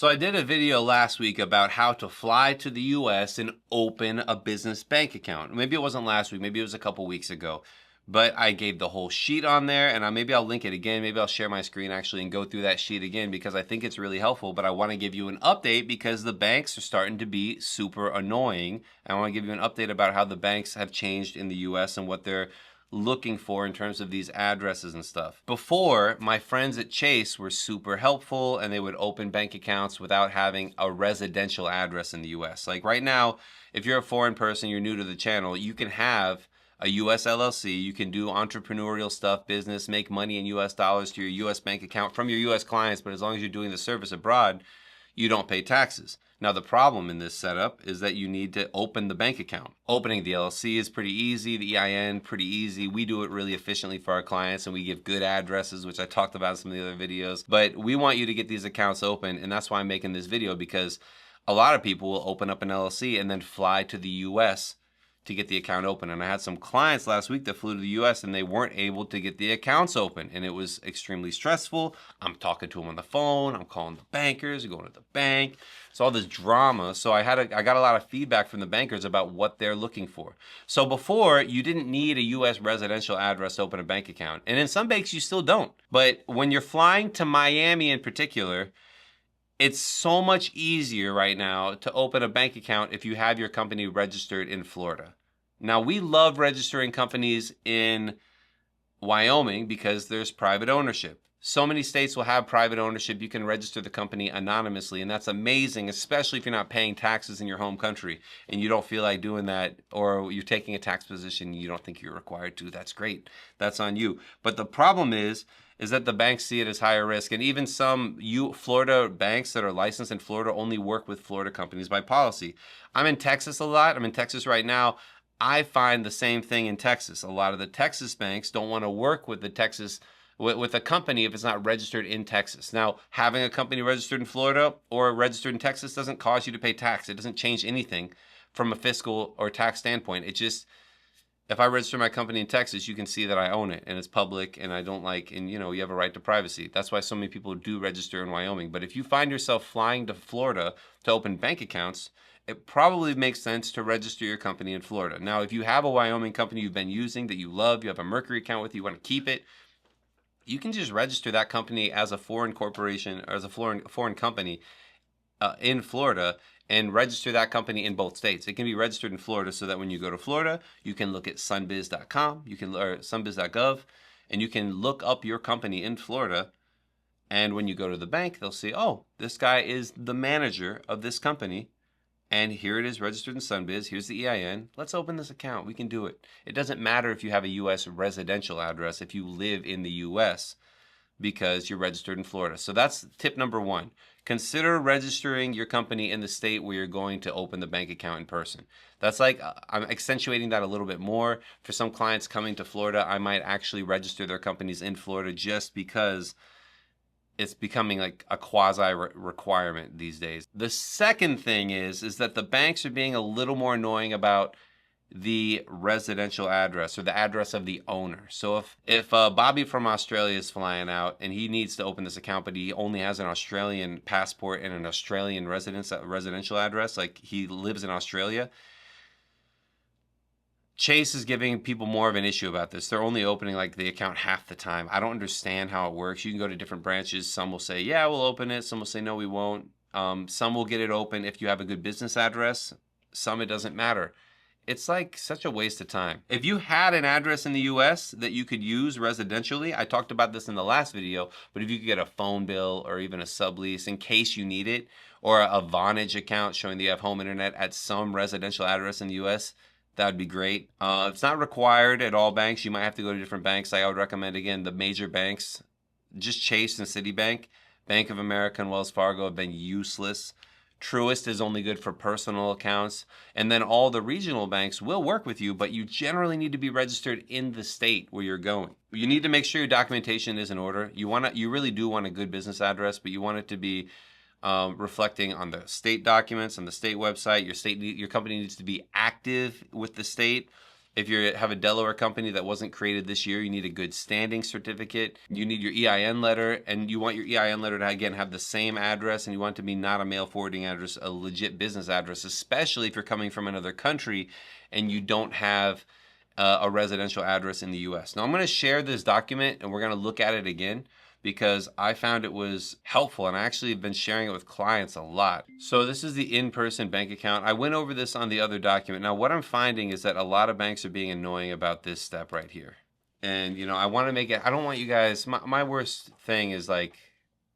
So I did a video last week about how to fly to the US and open a business bank account. Maybe it wasn't last week, maybe it was a couple weeks ago. But I gave the whole sheet on there, and maybe I'll link it again. Maybe I'll share my screen actually and go through that sheet again because I think it's really helpful. But I want to give you an update because the banks are starting to be super annoying. I want to give you an update about how the banks have changed in the US and what they're looking for in terms of these addresses and stuff. Before, my friends at Chase were super helpful and they would open bank accounts without having a residential address in the US. Like right now, if you're a foreign person, you're new to the channel, you can have a US LLC, you can do entrepreneurial stuff, business, make money in US dollars to your US bank account from your US clients, but as long as you're doing the service abroad, you don't pay taxes. Now, the problem in this setup is that you need to open the bank account. Opening the LLC is pretty easy, the EIN pretty easy. We do it really efficiently for our clients and we give good addresses, which I talked about in some of the other videos. But we want you to get these accounts open, and that's why I'm making this video, because a lot of people will open up an LLC and then fly to the US to get the account open. And I had some clients last week that flew to the US and they weren't able to get the accounts open. And it was extremely stressful. I'm talking to them on the phone. I'm calling the bankers, going to the bank. It's all this drama. So I got a lot of feedback from the bankers about what they're looking for. So before, you didn't need a US residential address to open a bank account. And in some banks, you still don't. But when you're flying to Miami in particular, it's so much easier right now to open a bank account if you have your company registered in Florida. Now, we love registering companies in Wyoming because there's private ownership. So many states will have private ownership. You can register the company anonymously, and that's amazing, especially if you're not paying taxes in your home country and you don't feel like doing that, or you're taking a tax position you don't think you're required to. That's great. That's on you. But the problem is that the banks see it as higher risk. And even some Florida banks that are licensed in Florida only work with Florida companies by policy. I'm in Texas a lot. I'm in Texas right now. I find the same thing in Texas. A lot of the Texas banks don't want to work with with a company if it's not registered in Texas. Now, having a company registered in Florida or registered in Texas doesn't cause you to pay tax. It doesn't change anything from a fiscal or tax standpoint. It just, if I register my company in Texas, you can see that I own it and it's public and I don't like, and you have a right to privacy. That's why so many people do register in Wyoming. But if you find yourself flying to Florida to open bank accounts, it probably makes sense to register your company in Florida. Now, if you have a Wyoming company you've been using that you love, you have a Mercury account with, you want to keep it, you can just register that company as a foreign corporation or as a foreign company in Florida, and register that company in both states. It can be registered in Florida so that when you go to Florida, you can look at sunbiz.com, or sunbiz.gov, and you can look up your company in Florida. And when you go to the bank, they'll say, oh, this guy is the manager of this company, and here it is registered in Sunbiz. Here's the EIN. Let's open this account. We can do it. It doesn't matter if you have a U.S. residential address if you live in the U.S. because you're registered in Florida. So that's tip number one. Consider registering your company in the state where you're going to open the bank account in person. That's like, I'm accentuating that a little bit more. For some clients coming to Florida, I might actually register their companies in Florida just because it's becoming like a quasi-requirement these days. The second thing is that the banks are being a little more annoying about the residential address or the address of the owner. So if Bobby from Australia is flying out and he needs to open this account, but he only has an Australian passport and an Australian residential address, like he lives in Australia, Chase is giving people more of an issue about this. They're only opening like the account half the time. I don't understand how it works. You can go to different branches. Some will say, yeah, we'll open it. Some will say, no, we won't. Some will get it open if you have a good business address. Some, it doesn't matter. It's like such a waste of time. If you had an address in the US that you could use residentially, I talked about this in the last video, but if you could get a phone bill or even a sublease in case you need it, or a Vonage account showing that you have home internet at some residential address in the US, that would be great. It's not required at all banks. You might have to go to different banks. I would recommend, again, the major banks. Just Chase and CitiBank. Bank of America and Wells Fargo have been useless. Truist is only good for personal accounts. And then all the regional banks will work with you, but you generally need to be registered in the state where you're going. You need to make sure your documentation is in order. You really do want a good business address, but you want it to be reflecting on the state documents, on the state website. Your company needs to be active with the state. If you have a Delaware company that wasn't created this year, you need a good standing certificate. You need your EIN letter, and you want your EIN letter to, again, have the same address, and you want it to be not a mail forwarding address, a legit business address, especially if you're coming from another country and you don't have a residential address in the US. Now, I'm going to share this document, and we're going to look at it again, because I found it was helpful, and I actually have been sharing it with clients a lot. So this is the in-person bank account. I went over this on the other document. Now, what I'm finding is that a lot of banks are being annoying about this step right here. And, you know, I want to make it, I don't want you guys, my worst thing is like,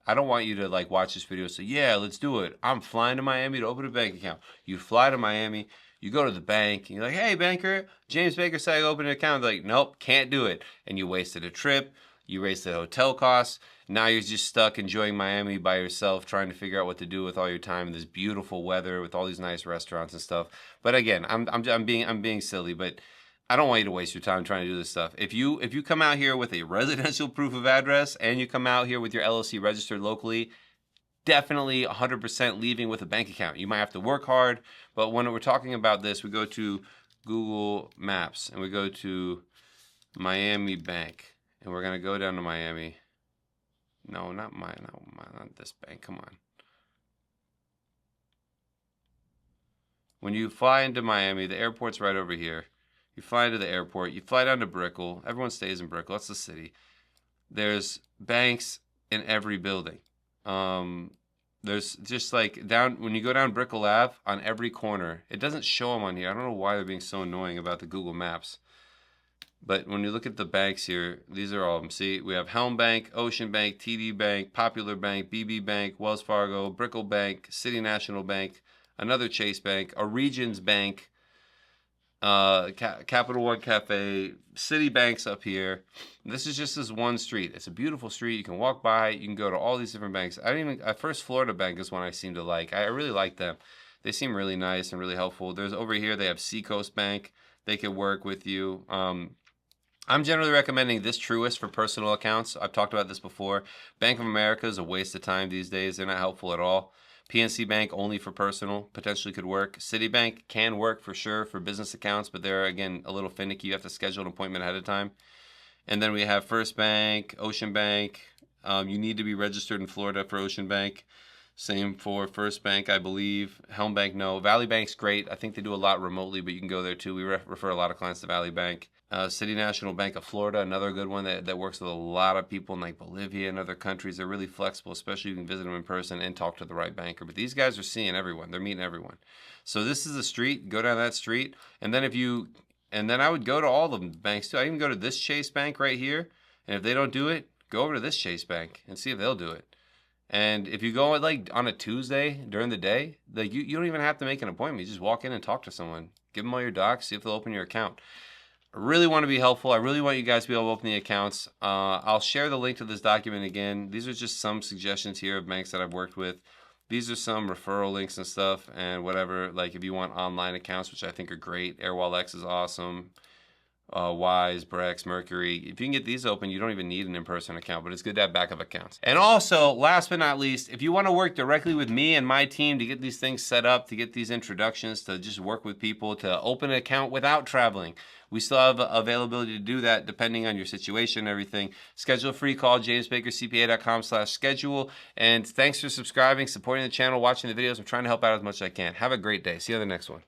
I don't want you to like watch this video and say, yeah, let's do it. I'm flying to Miami to open a bank account. You fly to Miami, you go to the bank, and you're like, hey, banker, James Baker said I open an account. They're like, nope, can't do it. And you wasted a trip. You wasted hotel costs. Now you're just stuck enjoying Miami by yourself, trying to figure out what to do with all your time in this beautiful weather with all these nice restaurants and stuff. But again, I'm being silly, but I don't want you to waste your time trying to do this stuff. If you come out here with a residential proof of address and you come out here with your LLC registered locally, definitely 100% leaving with a bank account. You might have to work hard, but when we're talking about this, we go to Google Maps and we go to Miami Bank. And we're going to go down to Miami. No, not this bank. Come on. When you fly into Miami, the airport's right over here. You fly into the airport. You fly down to Brickell. Everyone stays in Brickell. That's the city. There's banks in every building. There's just like down, when you go down Brickell Ave, on every corner. It doesn't show them on here. I don't know why they're being so annoying about the Google Maps. But when you look at the banks here, these are all of them. See, we have Helm Bank, Ocean Bank, TD Bank, Popular Bank, BB Bank, Wells Fargo, Brickell Bank, City National Bank, another Chase Bank, a Regions Bank, Capital One Cafe, CitiBank's up here. This is just this one street. It's a beautiful street. You can walk by. You can go to all these different banks. At first, Florida Bank is one I seem to like. I really like them. They seem really nice and really helpful. There's over here, they have Seacoast Bank. They could work with you. I'm generally recommending this Truist for personal accounts. I've talked about this before. Bank of America is a waste of time these days. They're not helpful at all. PNC Bank only for personal, potentially could work. CitiBank can work for sure for business accounts, but they're, again, a little finicky. You have to schedule an appointment ahead of time. And then we have First Bank, Ocean Bank. You need to be registered in Florida for Ocean Bank. Same for First Bank, I believe. Helm Bank, no. Valley Bank's great. I think they do a lot remotely, but you can go there too. We refer a lot of clients to Valley Bank. City National Bank of Florida, another good one that works with a lot of people in like Bolivia and other countries. They're really flexible, especially you can visit them in person and talk to the right banker. But these guys are seeing everyone. They're meeting everyone. So this is a street. Go down that street. And then I would go to all the banks too. I even go to this Chase Bank right here. And if they don't do it, go over to this Chase Bank and see if they'll do it. And if you go like on a Tuesday during the day, like you don't even have to make an appointment. You just walk in and talk to someone. Give them all your docs, see if they'll open your account. I really want to be helpful. I really want you guys to be able to open the accounts. I'll share the link to this document again. These are just some suggestions here of banks that I've worked with. These are some referral links and stuff and whatever. Like if you want online accounts, which I think are great. Airwallex is awesome. Wise, Brex, Mercury. If you can get these open, you don't even need an in-person account, but it's good to have backup accounts. And also, last but not least, if you want to work directly with me and my team to get these things set up, to get these introductions, to just work with people, to open an account without traveling, we still have availability to do that depending on your situation and everything. Schedule a free call, jamesbakercpa.com/schedule. And thanks for subscribing, supporting the channel, watching the videos. I'm trying to help out as much as I can. Have a great day. See you on the next one.